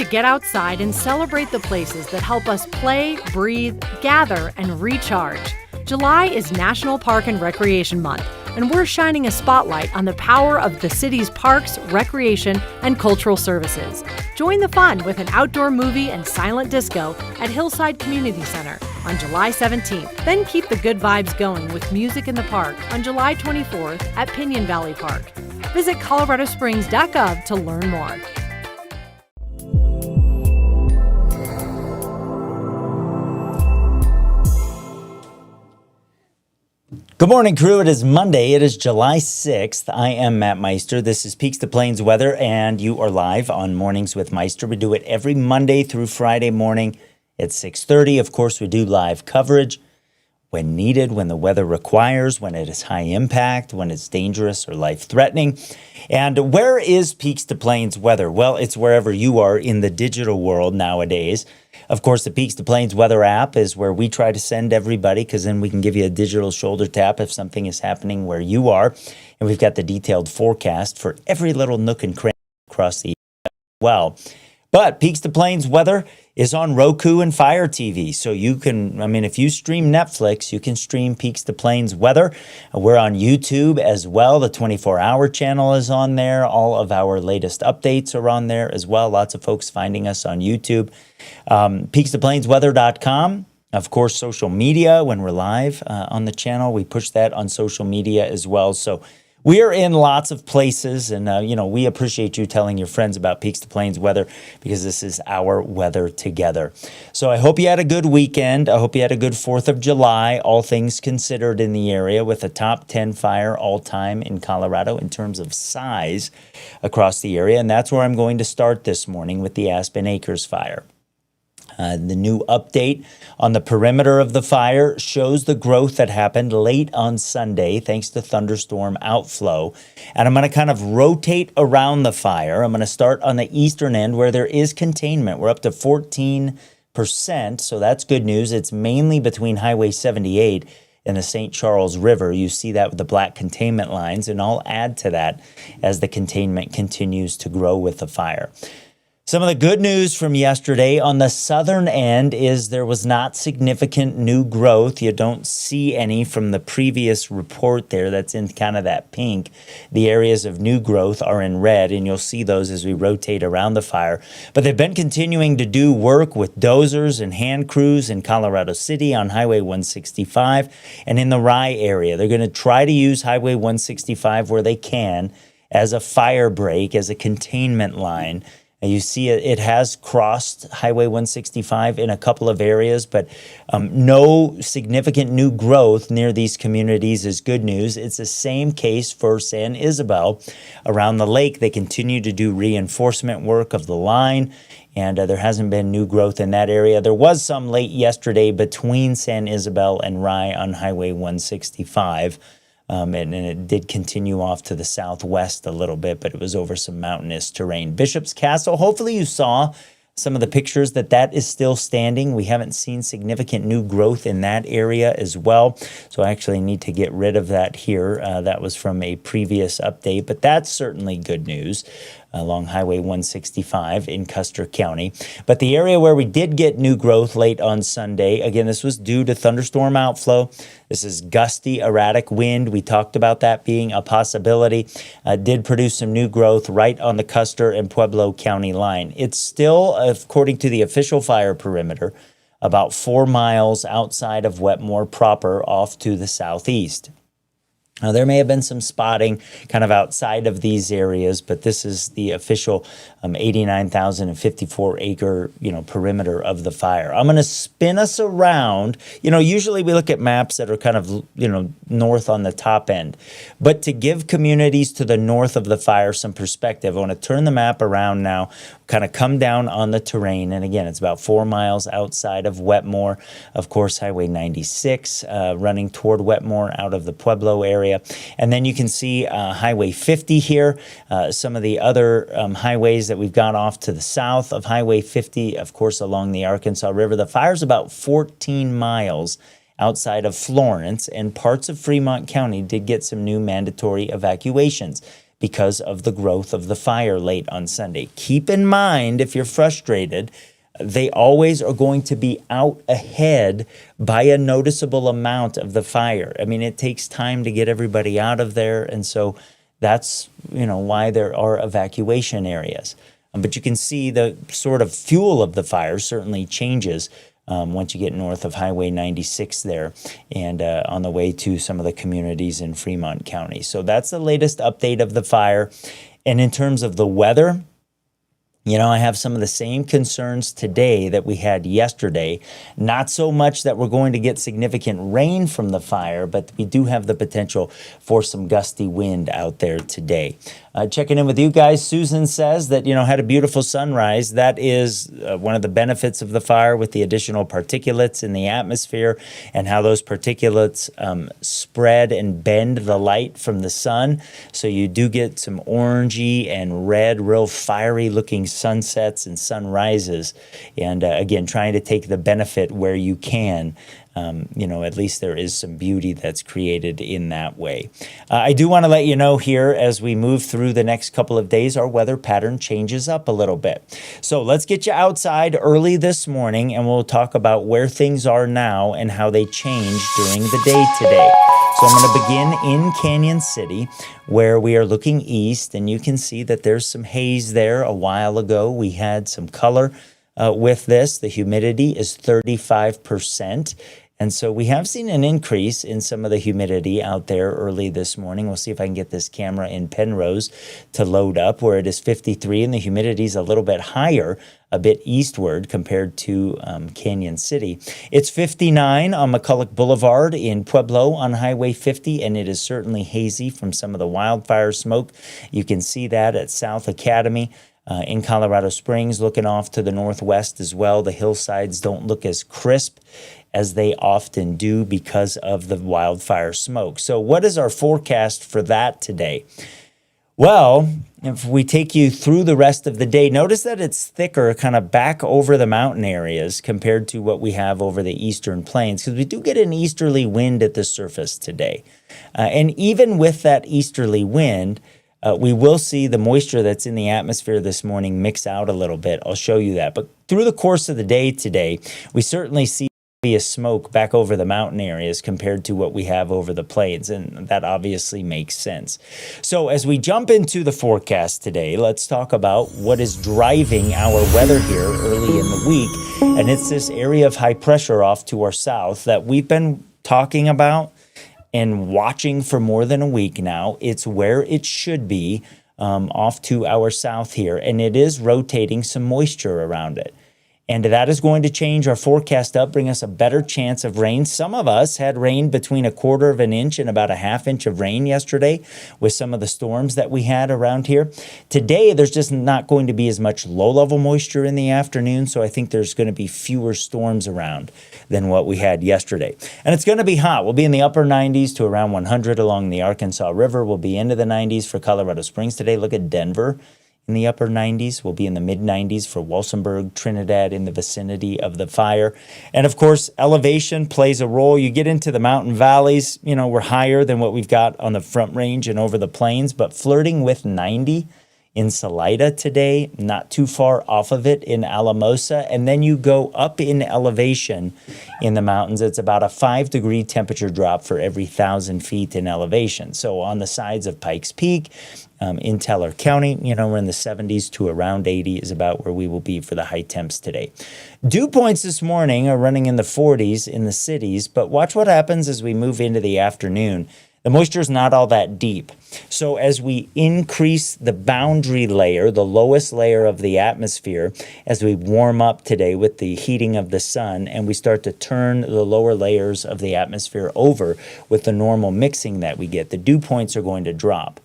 Get outside and celebrate the places that help us play, breathe, gather, and recharge. July is National Park and Recreation Month, and we're shining a spotlight on the power of the city's parks, recreation, and cultural services. Join the fun with an outdoor movie and silent disco at Hillside Community Center on July 17th. Then keep the good vibes going with music in the park on July 24th at Pinion Valley Park. Visit coloradosprings.gov to learn more. Good morning, crew. It is Monday. It is July 6th. I am Matt Meister. This is Peaks to Plains weather, and you are live on Mornings with Meister. We do it every Monday through Friday morning at 6:30. Of course, we do live coverage when needed, when the weather requires, when it is high impact, when it's dangerous or life-threatening. And where is Peaks to Plains weather? Well, it's wherever you are in the digital world nowadays. Of course, the Peaks to Plains weather app is where we try to send everybody, because then we can give you a digital shoulder tap if something is happening where you are. And we've got the detailed forecast for every little nook and cranny across the area as well. But Peaks to Plains weather is on Roku and Fire TV. So you can, if you stream Netflix, you can stream Peaks to Plains weather. We're on YouTube as well. The 24-hour channel is on there. All of our latest updates are on there as well. Lots of folks finding us on YouTube. PeaksToPlainsWeather.com. Of course, social media, when we're live on the channel, we push that on social media as well. So we are in lots of places, and we appreciate you telling your friends about Peaks to Plains weather, because this is our weather together. So I hope you had a good weekend. I hope you had a good 4th of July, all things considered in the area, with a top 10 fire all time in Colorado in terms of size across the area. And that's where I'm going to start this morning, with the Aspen Acres fire. The new update on the perimeter of the fire shows the growth that happened late on Sunday thanks to thunderstorm outflow. And I'm going to kind of rotate around the fire. I'm going to start on the eastern end where there is containment. We're up to 14%, so that's good news. It's mainly between Highway 78 and the St. Charles River. You see that with the black containment lines, and I'll add to that as the containment continues to grow with the fire. Some of the good news from yesterday on the southern end is there was not significant new growth. You don't see any from the previous report there. That's in kind of that pink. The areas of new growth are in red, and you'll see those as we rotate around the fire. But they've been continuing to do work with dozers and hand crews in Colorado City on Highway 165 and in the Rye area. They're going to try to use Highway 165 where they can as a fire break, as a containment line. You see it has crossed Highway 165 in a couple of areas, but no significant new growth near these communities is good news. It's the same case for San Isabel. Around the lake, they continue to do reinforcement work of the line, and there hasn't been new growth in that area. There was some late yesterday between San Isabel and Rye on Highway 165. And it did continue off to the southwest a little bit, but it was over some mountainous terrain. Bishop's Castle, hopefully you saw some of the pictures that is still standing. We haven't seen significant new growth in that area as well. So I actually need to get rid of that here. That was from a previous update, but that's certainly good news. along Highway 165 in Custer County. But the area where we did get new growth late on Sunday, again, this was due to thunderstorm outflow. This is gusty, erratic wind. We talked about that being a possibility. Did produce some new growth right on the Custer and Pueblo County line. It's still, according to the official fire perimeter, about 4 miles outside of Wetmore proper off to the southeast. Now, there may have been some spotting kind of outside of these areas, but this is the official 89,054 acre, perimeter of the fire. I'm going to spin us around. Usually we look at maps that are kind of, north on the top end. But to give communities to the north of the fire some perspective, I want to turn the map around now, kind of come down on the terrain. And again, it's about 4 miles outside of Wetmore. Of course, Highway 96 running toward Wetmore out of the Pueblo area. And then you can see Highway 50 here, some of the other highways that we've got off to the south of Highway 50, of course, along the Arkansas River. The fire's about 14 miles outside of Florence, and parts of Fremont County did get some new mandatory evacuations because of the growth of the fire late on Sunday. Keep in mind, if you're frustrated, they always are going to be out ahead by a noticeable amount of the fire. I mean, it takes time to get everybody out of there, and so that's, why there are evacuation areas. But you can see the sort of fuel of the fire certainly changes once you get north of Highway 96 there and on the way to some of the communities in Fremont County. So that's the latest update of the fire. And in terms of the weather, I have some of the same concerns today that we had yesterday. Not so much that we're going to get significant rain from the fire, but we do have the potential for some gusty wind out there today. Checking in with you guys, Susan says that, had a beautiful sunrise. That is one of the benefits of the fire with the additional particulates in the atmosphere and how those particulates spread and bend the light from the sun. So you do get some orangey and red, real fiery looking sunsets and sunrises. And again, trying to take the benefit where you can. At least there is some beauty that's created in that way. I do want to let you know here as we move through the next couple of days, our weather pattern changes up a little bit. So let's get you outside early this morning and we'll talk about where things are now and how they change during the day today. So I'm going to begin in Canyon City where we are looking east, and you can see that there's some haze there. A while ago we had some color with this. The humidity is 35%. And so we have seen an increase in some of the humidity out there early this morning. We'll see if I can get this camera in Penrose to load up where it is 53 and the humidity is a little bit higher, a bit eastward compared to Canyon City. It's 59 on McCulloch Boulevard in Pueblo on Highway 50, and it is certainly hazy from some of the wildfire smoke. You can see that at South Academy. In Colorado Springs, looking off to the northwest as well. The hillsides don't look as crisp as they often do because of the wildfire smoke. So what is our forecast for that today? Well, if we take you through the rest of the day, notice that it's thicker kind of back over the mountain areas compared to what we have over the eastern plains, because we do get an easterly wind at the surface today. And even with that easterly wind, we will see the moisture that's in the atmosphere this morning mix out a little bit. I'll show you that. But through the course of the day today, we certainly see a smoke back over the mountain areas compared to what we have over the plains, and that obviously makes sense. So as we jump into the forecast today, let's talk about what is driving our weather here early in the week, and it's this area of high pressure off to our south that we've been talking about and watching for more than a week now. It's where it should be off to our south here, and it is rotating some moisture around it. And that is going to change our forecast up, bring us a better chance of rain. Some of us had rain between 1/4 of an inch and about 1/2 inch of rain yesterday with some of the storms that we had around here. Today, there's just not going to be as much low-level moisture in the afternoon, so I think there's going to be fewer storms around than what we had yesterday. And it's going to be hot. We'll be in the upper 90s to around 100 along the Arkansas River. We'll be into the 90s for Colorado Springs today. Look at Denver. In the upper 90s, we'll be in the mid-90s for Walsenburg, Trinidad, in the vicinity of the fire. And of course, elevation plays a role. You get into the mountain valleys, we're higher than what we've got on the Front Range and over the plains, but flirting with 90 in Salida today, not too far off of it in Alamosa. And then you go up in elevation in the mountains. It's about a 5-degree temperature drop for every 1,000 feet in elevation. So on the sides of Pikes Peak, in Teller County, we're in the 70s to around 80 is about where we will be for the high temps today. Dew points this morning are running in the 40s in the cities, but watch what happens as we move into the afternoon. The moisture is not all that deep. So as we increase the boundary layer, the lowest layer of the atmosphere, as we warm up today with the heating of the sun, and we start to turn the lower layers of the atmosphere over with the normal mixing that we get, the dew points are going to drop.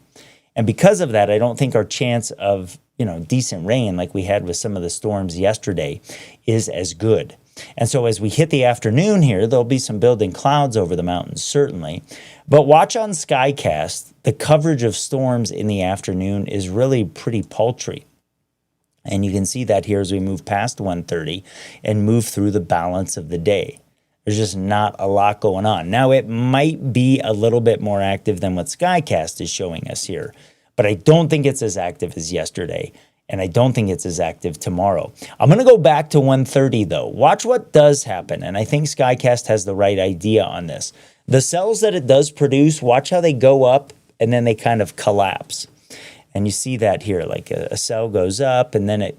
And because of that, I don't think our chance of, decent rain like we had with some of the storms yesterday is as good. And so as we hit the afternoon here, there'll be some building clouds over the mountains, certainly. But watch on SkyCast, the coverage of storms in the afternoon is really pretty paltry. And you can see that here as we move past 1:30 and move through the balance of the day. There's just not a lot going on. Now, it might be a little bit more active than what SkyCast is showing us here, but I don't think it's as active as yesterday, and I don't think it's as active tomorrow. I'm going to go back to 1:30, though. Watch what does happen, and I think SkyCast has the right idea on this. The cells that it does produce, watch how they go up, and then they kind of collapse. And you see that here, like a cell goes up, and then it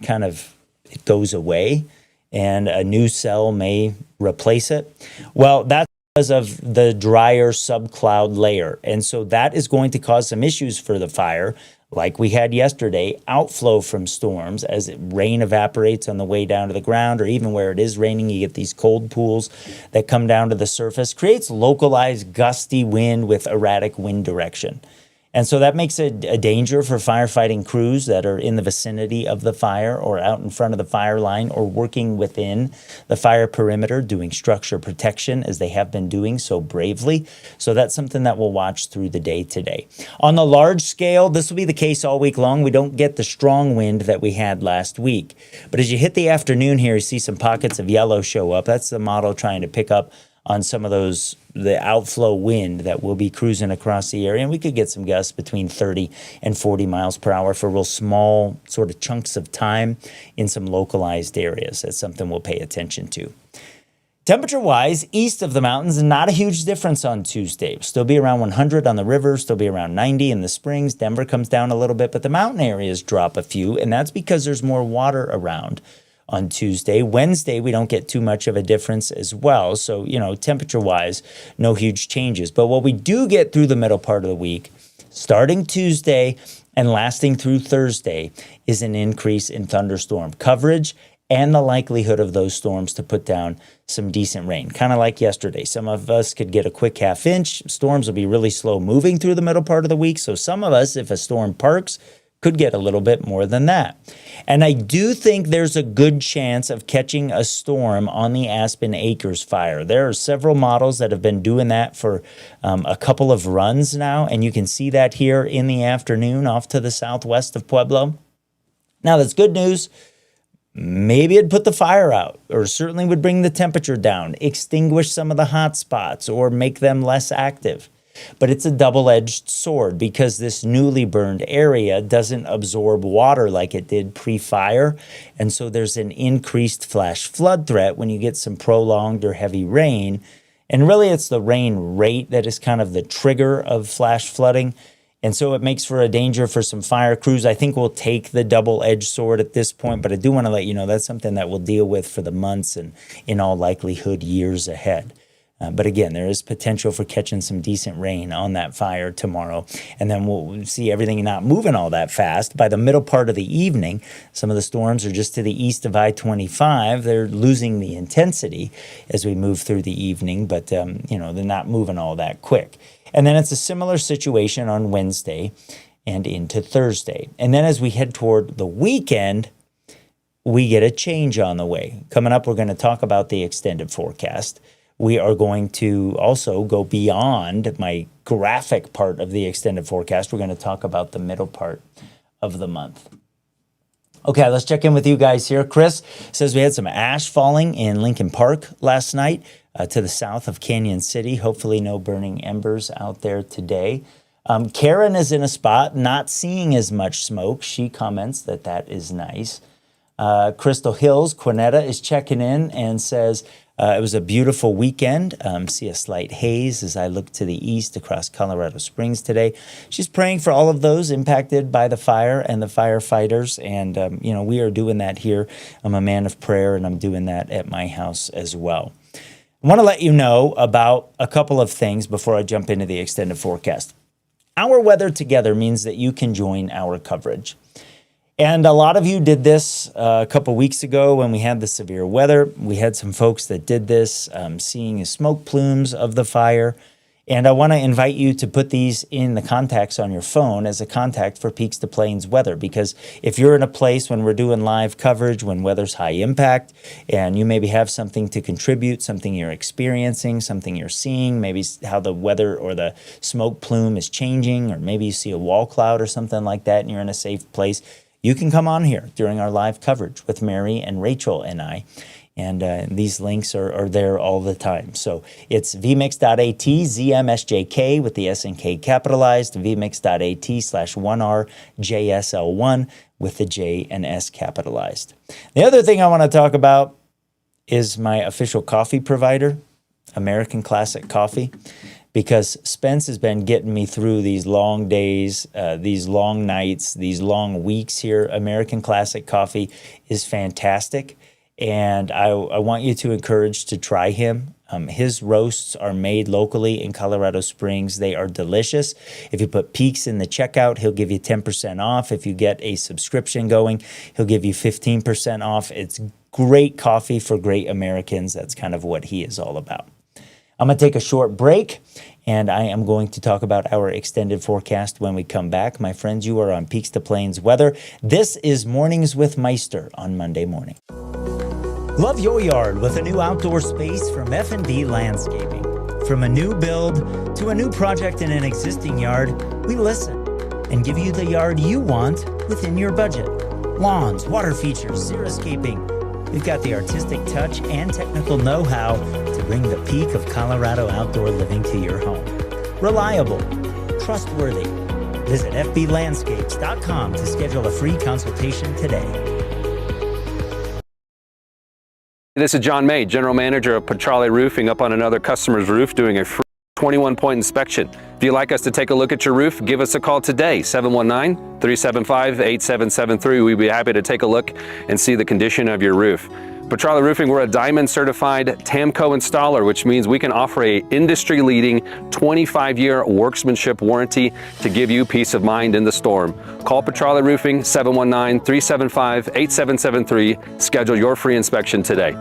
goes away, and a new cell may replace it. Well, that's because of the drier subcloud layer. And so that is going to cause some issues for the fire, like we had yesterday, outflow from storms as rain evaporates on the way down to the ground, or even where it is raining, you get these cold pools that come down to the surface, creates localized gusty wind with erratic wind direction. And so that makes it a danger for firefighting crews that are in the vicinity of the fire or out in front of the fire line or working within the fire perimeter doing structure protection as they have been doing so bravely. So that's something that we'll watch through the day today. On the large scale, this will be the case all week long. We don't get the strong wind that we had last week. But as you hit the afternoon here, you see some pockets of yellow show up. That's the model trying to pick up on some of the outflow wind that will be cruising across the area. And we could get some gusts between 30 and 40 miles per hour for real small sort of chunks of time in some localized areas. That's something we'll pay attention to. Temperature-wise, east of the mountains, not a huge difference on Tuesday. Still be around 100 on the river, still be around 90 in the springs. Denver comes down a little bit, but the mountain areas drop a few, and that's because there's more water around on Tuesday. Wednesday, we don't get too much of a difference as well. So, temperature-wise, no huge changes. But what we do get through the middle part of the week, starting Tuesday and lasting through Thursday, is an increase in thunderstorm coverage and the likelihood of those storms to put down some decent rain. Kind of like yesterday. Some of us could get a quick half inch. Storms will be really slow moving through the middle part of the week. So some of us, if a storm parks, could get a little bit more than that. And I do think there's a good chance of catching a storm on the Aspen Acres fire. There are several models that have been doing that for a couple of runs now, and you can see that here in the afternoon off to the southwest of Pueblo. Now, that's good news. Maybe it'd put the fire out, or certainly would bring the temperature down, extinguish some of the hot spots, or make them less active. But it's a double-edged sword because this newly burned area doesn't absorb water like it did pre-fire. And so there's an increased flash flood threat when you get some prolonged or heavy rain. And really it's the rain rate that is kind of the trigger of flash flooding. And so it makes for a danger for some fire crews. I think we'll take the double-edged sword at this point, but I do want to let you know that's something that we'll deal with for the months and in all likelihood years ahead. But again, there is potential for catching some decent rain on that fire tomorrow. And then we'll see everything not moving all that fast. By the middle part of the evening, some of the storms are just to the east of I-25. They're losing the intensity as we move through the evening, but they're not moving all that quick. And then it's a similar situation on Wednesday and into Thursday. And then as we head toward the weekend, we get a change on the way. Coming up, we're going to talk about the extended forecast. We are going to also go beyond my graphic part of the extended forecast. We're going to talk about the middle part of the month. Okay, let's check in with you guys here. Chris says we had some ash falling in Lincoln Park last night to the south of Canyon City. Hopefully no burning embers out there today. Karen is in a spot not seeing as much smoke. She comments that that is nice. Crystal Hills, Quinetta, is checking in and says, it was a beautiful weekend. See a slight haze as I look to the east across Colorado Springs today. She's praying for all of those impacted by the fire and the firefighters. And, we are doing that here. I'm a man of prayer, and I'm doing that at my house as well. I want to let you know about a couple of things before I jump into the extended forecast. Our Weather Together means that you can join our coverage. And a lot of you did this a couple weeks ago when we had the severe weather. We had some folks that did this, seeing the smoke plumes of the fire. And I want to invite you to put these in the contacts on your phone as a contact for Peaks to Plains weather. Because if you're in a place when we're doing live coverage, when weather's high impact, and you maybe have something to contribute, something you're experiencing, something you're seeing, maybe how the weather or the smoke plume is changing, or maybe you see a wall cloud or something like that and you're in a safe place, you can come on here during our live coverage with Mary and Rachel and I. And these links are there all the time. So it's vmix.at, zmSjK with the S and K capitalized, vmix.at/1RJSL1 with the J and S capitalized. The other thing I want to talk about is my official coffee provider, American Classic Coffee, because Spence has been getting me through these long days, these long nights, these long weeks here. American Classic Coffee is fantastic, and I want you to encourage to try him. His roasts are made locally in Colorado Springs. They are delicious. If you put Peaks in the checkout, he'll give you 10% off. If you get a subscription going, he'll give you 15% off. It's great coffee for great Americans. That's kind of what he is all about. I'm going to take a short break, and I am going to talk about our extended forecast when we come back. My friends, you are on Peaks to Plains Weather. This is Mornings with Meister on Monday morning. Love your yard with a new outdoor space from F&B Landscaping. From a new build to a new project in an existing yard, we listen and give you the yard you want within your budget. Lawns, water features, xeriscaping. We've got the artistic touch and technical know-how to bring the peak of Colorado outdoor living to your home. Reliable, trustworthy. Visit fblandscapes.com to schedule a free consultation today. This is John May, General Manager of Petrale Roofing, up on another customer's roof doing a free 21-point inspection. If you'd like us to take a look at your roof, give us a call today, 719-375-8773. We'd be happy to take a look and see the condition of your roof. Petrale Roofing, we're a Diamond certified TAMCO installer, which means we can offer a industry-leading 25-year workmanship warranty to give you peace of mind in the storm. Call Petrale Roofing, 719-375-8773. Schedule your free inspection today.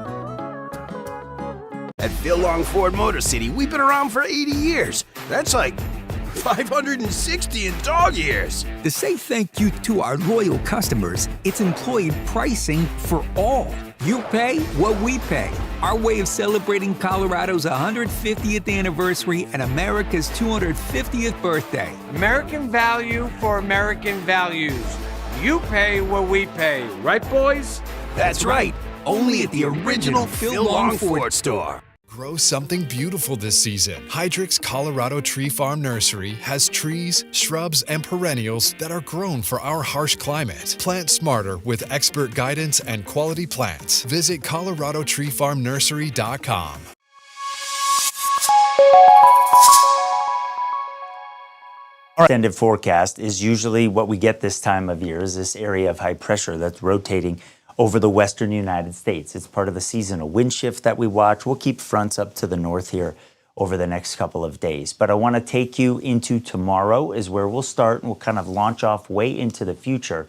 At Phil Long Ford Motor City, we've been around for 80 years. That's like 560 in dog years. To say thank you to our loyal customers, it's employee pricing for all. You pay what we pay. Our way of celebrating Colorado's 150th anniversary and America's 250th birthday. American value for American values. You pay what we pay. Right, boys? That's right. Only at the original Phil Long Ford store. Grow something beautiful this season. Hydrix Colorado Tree Farm Nursery has trees, shrubs, and perennials that are grown for our harsh climate. Plant smarter with expert guidance and quality plants. Visit coloradotreefarmnursery.com. Our extended forecast is usually what we get this time of year, is this area of high pressure that's rotating over the western United States. It's part of the seasonal wind shift that we watch. We'll keep fronts up to the north here over the next couple of days. But I want to take you into tomorrow is where we'll start, and we'll kind of launch off way into the future.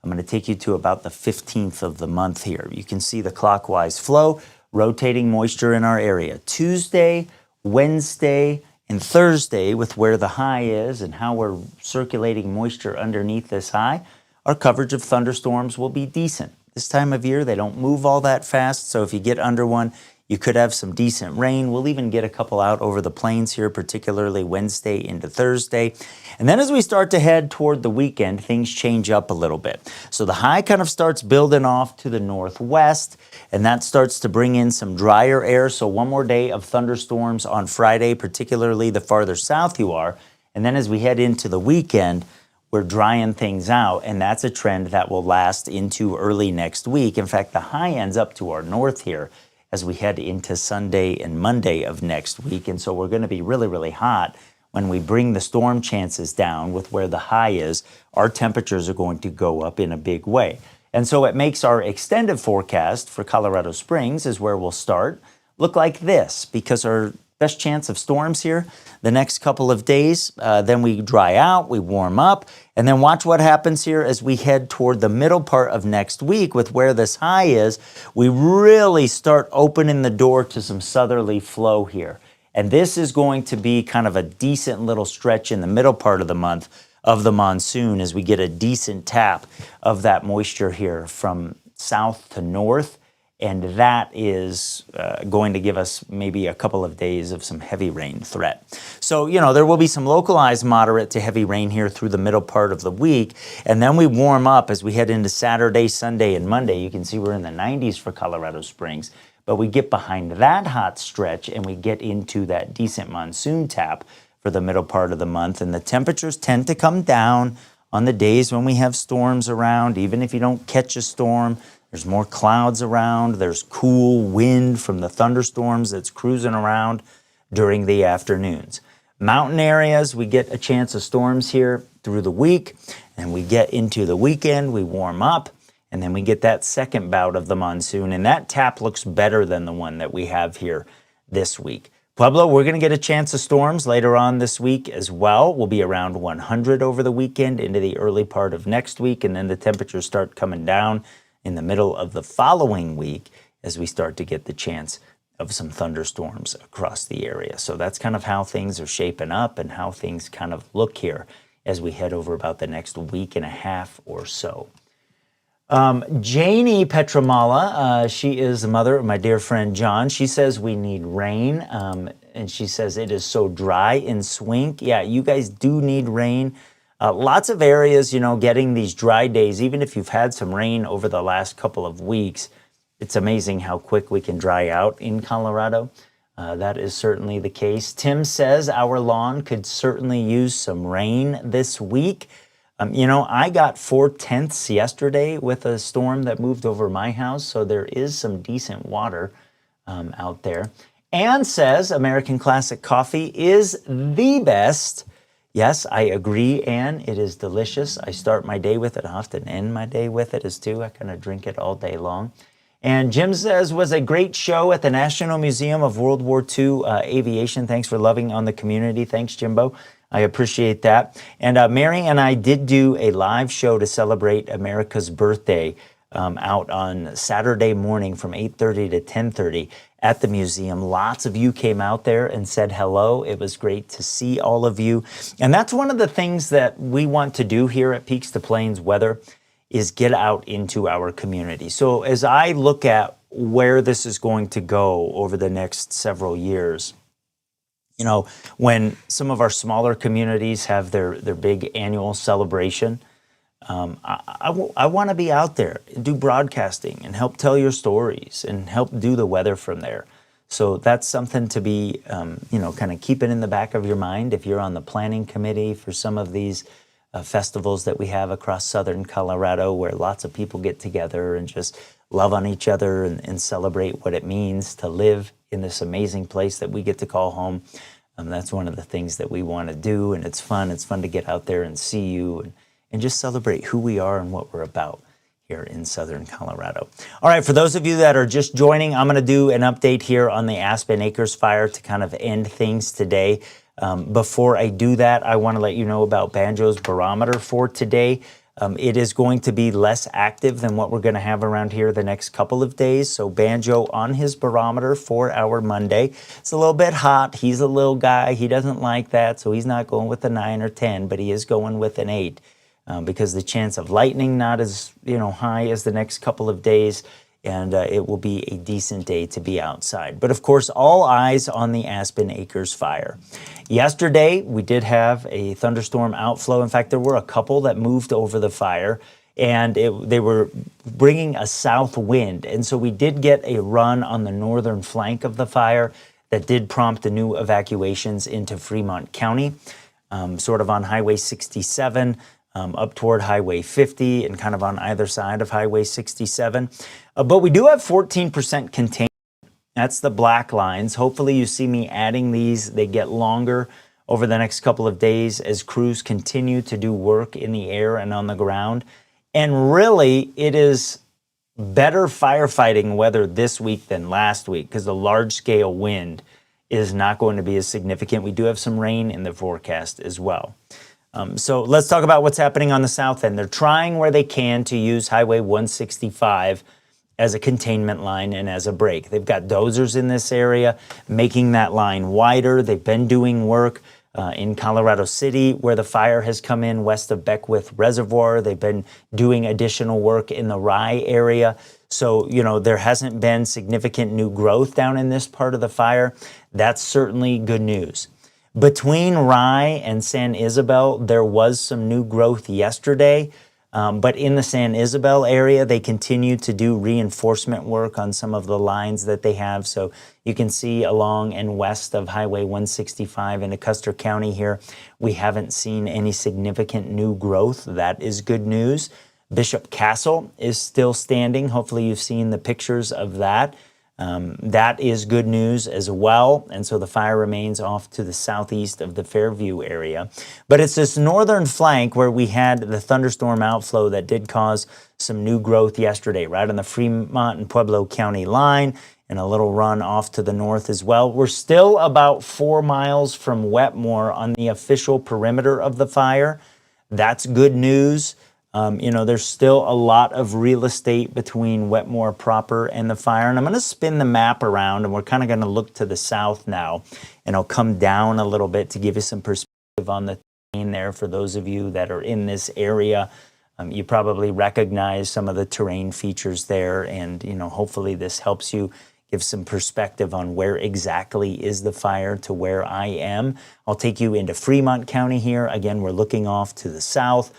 I'm going to take you to about the 15th of the month here. You can see the clockwise flow, rotating moisture in our area. Tuesday, Wednesday, and Thursday, with where the high is and how we're circulating moisture underneath this high, our coverage of thunderstorms will be decent. This time of year, they don't move all that fast, so if you get under one, you could have some decent rain. We'll even get a couple out over the plains here, particularly Wednesday into Thursday. And then as we start to head toward the weekend, things change up a little bit. So the high kind of starts building off to the northwest, and that starts to bring in some drier air. So one more day of thunderstorms on Friday, particularly the farther south you are. And then as we head into the weekend, we're drying things out, and that's a trend that will last into early next week. In fact, the high ends up to our north here as we head into Sunday and Monday of next week. And so we're going to be really, really hot. When we bring the storm chances down with where the high is, our temperatures are going to go up in a big way. And so it makes our extended forecast for Colorado Springs, is where we'll start, look like this, because our best chance of storms here the next couple of days. Then we dry out, we warm up, and then watch what happens here as we head toward the middle part of next week with where this high is. We really start opening the door to some southerly flow here. And this is going to be kind of a decent little stretch in the middle part of the month of the monsoon as we get a decent tap of that moisture here from south to north. And that is going to give us maybe a couple of days of some heavy rain threat. So, there will be some localized moderate to heavy rain here through the middle part of the week. And then we warm up as we head into Saturday, Sunday, and Monday. You can see we're in the 90s for Colorado Springs. But we get behind that hot stretch and we get into that decent monsoon tap for the middle part of the month. And the temperatures tend to come down on the days when we have storms around. Even if you don't catch a storm, there's more clouds around. There's cool wind from the thunderstorms that's cruising around during the afternoons. Mountain areas, we get a chance of storms here through the week. And we get into the weekend, we warm up. And then we get that second bout of the monsoon, and that tap looks better than the one that we have here this week. Pueblo, we're going to get a chance of storms later on this week as well. We'll be around 100 over the weekend into the early part of next week, and then the temperatures start coming down in the middle of the following week as we start to get the chance of some thunderstorms across the area. So that's kind of how things are shaping up and how things kind of look here as we head over about the next week and a half or so. Janie Petramala, she is the mother of my dear friend John. She says we need rain, and she says it is so dry in Swink. Yeah, you guys do need rain. Lots of areas, getting these dry days, even if you've had some rain over the last couple of weeks, it's amazing how quick we can dry out in Colorado. That is certainly the case. Tim says our lawn could certainly use some rain this week. I got 4/10 yesterday with a storm that moved over my house, so there is some decent water out there. Ann says American Classic coffee is the best. Yes, I agree, Ann. It is delicious. I start my day with it. I often end my day with it as too. I kind of drink it all day long. And Jim says, was a great show at the National Museum of World War II Aviation. Thanks for loving on the community. Thanks, Jimbo. I appreciate that. And Mary and I did do a live show to celebrate America's birthday out on Saturday morning from 8:30 to 10:30 at the museum. Lots of you came out there and said hello. It was great to see all of you. And that's one of the things that we want to do here at Peaks to Plains Weather is get out into our community. So as I look at where this is going to go over the next several years, when some of our smaller communities have their big annual celebration, I want to be out there, do broadcasting and help tell your stories and help do the weather from there. So that's something to be, kind of keep it in the back of your mind if you're on the planning committee for some of these festivals that we have across southern Colorado, where lots of people get together and just love on each other and celebrate what it means to live in this amazing place that we get to call home. That's one of the things that we want to do, and it's fun. It's fun to get out there and see you and just celebrate who we are and what we're about here in southern Colorado. All right, for those of you that are just joining, I'm going to do an update here on the Aspen Acres fire to kind of end things today. Before I do that, I want to let you know about Banjo's barometer for today. It is going to be less active than what we're going to have around here the next couple of days. So Banjo on his barometer for our Monday. It's a little bit hot. He's a little guy. He doesn't like that. So he's not going with a 9 or 10, but he is going with an 8 because the chance of lightning not as high as the next couple of days. And it will be a decent day to be outside. But of course, all eyes on the Aspen Acres fire. Yesterday, we did have a thunderstorm outflow. In fact, there were a couple that moved over the fire, and they were bringing a south wind. And so we did get a run on the northern flank of the fire that did prompt the new evacuations into Fremont County. sort of on Highway 67, up toward Highway 50, and kind of on either side of Highway 67. But we do have 14% containment. That's the black lines. Hopefully you see me adding these. They get longer over the next couple of days as crews continue to do work in the air and on the ground. And really, it is better firefighting weather this week than last week because the large-scale wind is not going to be as significant. We do have some rain in the forecast as well. So let's talk about what's happening on the south end. They're trying where they can to use Highway 165 as a containment line and as a break. They've got dozers in this area, making that line wider. They've been doing work in Colorado City, where the fire has come in west of Beckwith Reservoir. They've been doing additional work in the Rye area. So, you know, there hasn't been significant new growth down in this part of the fire. That's certainly good news. Between Rye and San Isabel, there was some new growth yesterday. But in the San Isabel area, they continue to do reinforcement work on some of the lines that they have. So you can see along and west of Highway 165 into Custer County here, we haven't seen any significant new growth. That is good news. Bishop Castle is still standing. Hopefully you've seen the pictures of that. That is good news as well. And so the fire remains off to the southeast of the Fairview area. But it's this northern flank where we had the thunderstorm outflow that did cause some new growth yesterday, right on the Fremont and Pueblo County line, and a little run off to the north as well. We're still about 4 miles from Wetmore on the official perimeter of the fire. That's good news. You know, there's still a lot of real estate between Wetmore proper and the fire. And I'm going to spin the map around, and we're kind of going to look to the south now. And I'll come down a little bit to give you some perspective on the terrain there for those of you that are in this area. You probably recognize some of the terrain features there. And, you know, hopefully this helps you give some perspective on where exactly is the fire to where I am. I'll take you into Fremont County here. Again, we're looking off to the south.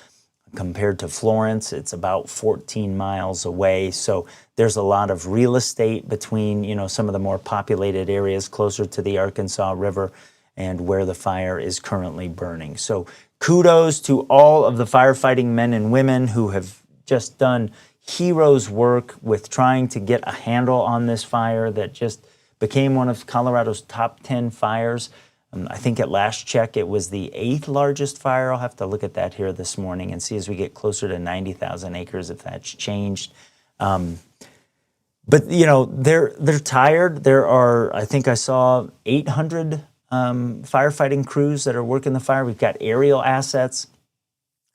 Compared to Florence, it's about 14 miles away. So there's a lot of real estate between, you know, some of the more populated areas closer to the Arkansas River and where the fire is currently burning. So kudos to all of the firefighting men and women who have just done heroes work with trying to get a handle on this fire that just became one of Colorado's top 10 fires. I think at last check, it was the 8th largest fire. I'll have to look at that here this morning and see as we get closer to 90,000 acres if that's changed. But, you know, they're tired. There are, I think I saw 800 firefighting crews that are working the fire. We've got aerial assets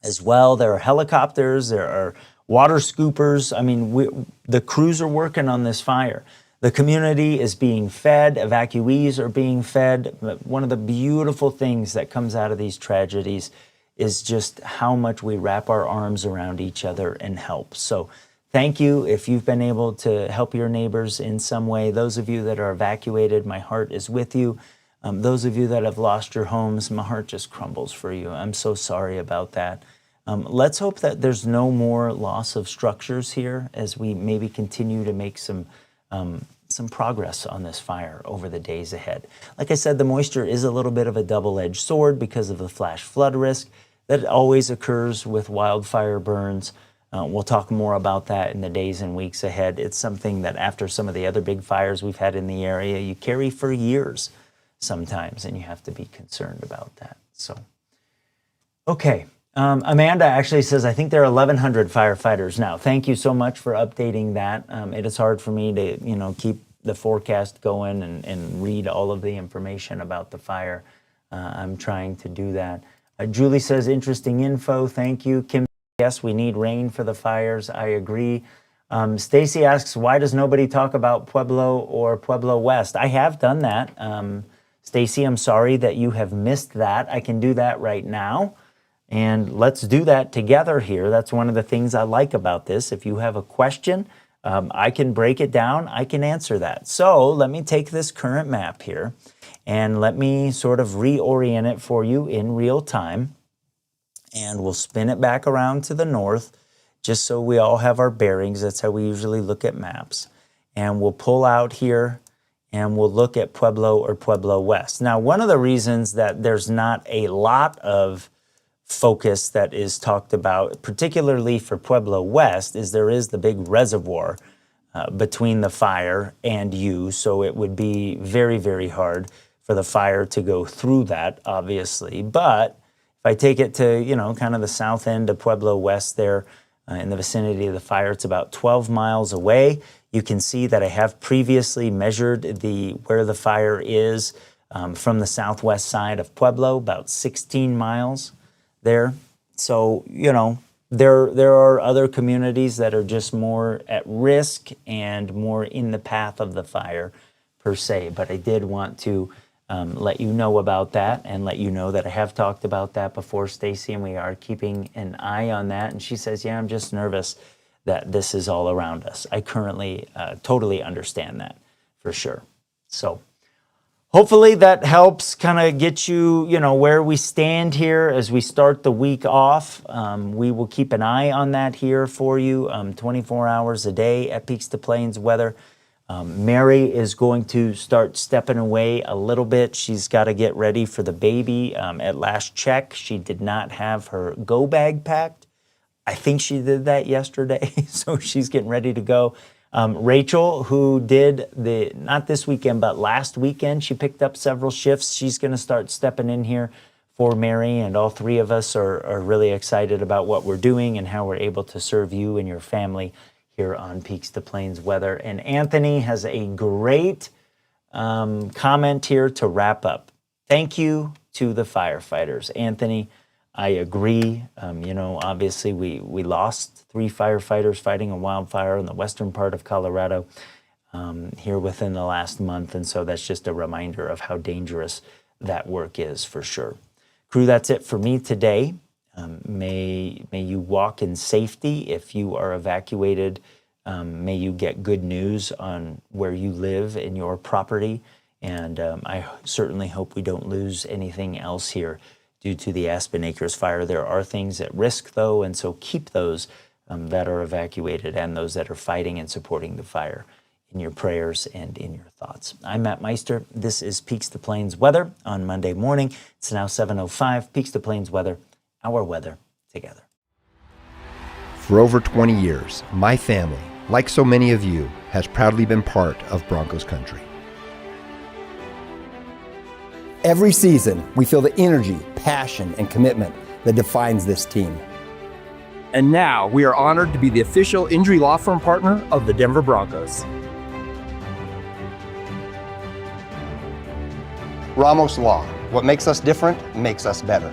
as well. There are helicopters. There are water scoopers. I mean, the crews are working on this fire. The community is being fed, evacuees are being fed. But one of the beautiful things that comes out of these tragedies is just how much we wrap our arms around each other and help. So thank you if you've been able to help your neighbors in some way. Those of you that are evacuated, my heart is with you. Those of you that have lost your homes, my heart just crumbles for you. I'm so sorry about that. Let's hope that there's no more loss of structures here as we maybe continue to make some progress on this fire over the days ahead. Like I said, the moisture is a little bit of a double-edged sword because of the flash flood risk that always occurs with wildfire burns. We'll talk more about that in the days and weeks ahead. It's something that after some of the other big fires we've had in the area, you carry for years sometimes, and you have to be concerned about that. So, okay. Amanda actually says, I think there are 1,100 firefighters now. Thank you so much for updating that. It is hard for me to, you know, keep the forecast going and read all of the information about the fire. I'm trying to do that. Julie says, interesting info. Thank you. Kim, yes, we need rain for the fires. I agree. Stacy asks, why does nobody talk about Pueblo or Pueblo West? I have done that. Stacy, I'm sorry that you have missed that. I can do that right now. And let's do that together here. That's one of the things I like about this. If you have a question, I can break it down. I can answer that. So let me take this current map here and let me sort of reorient it for you in real time. And we'll spin it back around to the north just so we all have our bearings. That's how we usually look at maps. And we'll pull out here and we'll look at Pueblo or Pueblo West. Now, one of the reasons that there's not a lot of focus that is talked about, particularly for Pueblo West, is there is the big reservoir between the fire and you, so it would be very, very hard for the fire to go through that, obviously. But if I take it to, kind of the south end of Pueblo West there, in the vicinity of the fire, it's about 12 miles away. You can see that I have previously measured where the fire is from the southwest side of Pueblo, about 16 miles there. So, there are other communities that are just more at risk and more in the path of the fire per se. But I did want to let you know about that and let you know that I have talked about that before, Stacy, and we are keeping an eye on that. And she says, yeah, I'm just nervous that this is all around us. I currently totally understand that for sure. So hopefully that helps kind of get you, where we stand here as we start the week off. We will keep an eye on that here for you 24 hours a day at Peaks to Plains Weather. Mary is going to start stepping away a little bit. She's got to get ready for the baby. At last check, she did not have her go bag packed. I think she did that yesterday, so she's getting ready to go. Rachel, who did not this weekend, but last weekend, she picked up several shifts. She's going to start stepping in here for Mary, and all three of us are really excited about what we're doing and how we're able to serve you and your family here on Peaks to Plains Weather. And Anthony has a great comment here to wrap up. Thank you to the firefighters. Anthony, I agree. Obviously we lost 3 firefighters fighting a wildfire in the western part of Colorado here within the last month. And so that's just a reminder of how dangerous that work is for sure. Crew, that's it for me today. May you walk in safety if you are evacuated. May you get good news on where you live in your property. And I certainly hope we don't lose anything else here due to the Aspen Acres fire. There are things at risk, though, and so keep those that are evacuated and those that are fighting and supporting the fire in your prayers and in your thoughts. I'm Matt Meister. This is Peaks to Plains Weather on Monday morning. It's now 7:05. Peaks to Plains Weather, our weather together. For over 20 years, my family, like so many of you, has proudly been part of Broncos country. Every season, we feel the energy, passion, and commitment that defines this team. And now we are honored to be the official injury law firm partner of the Denver Broncos. Ramos Law. What makes us different makes us better.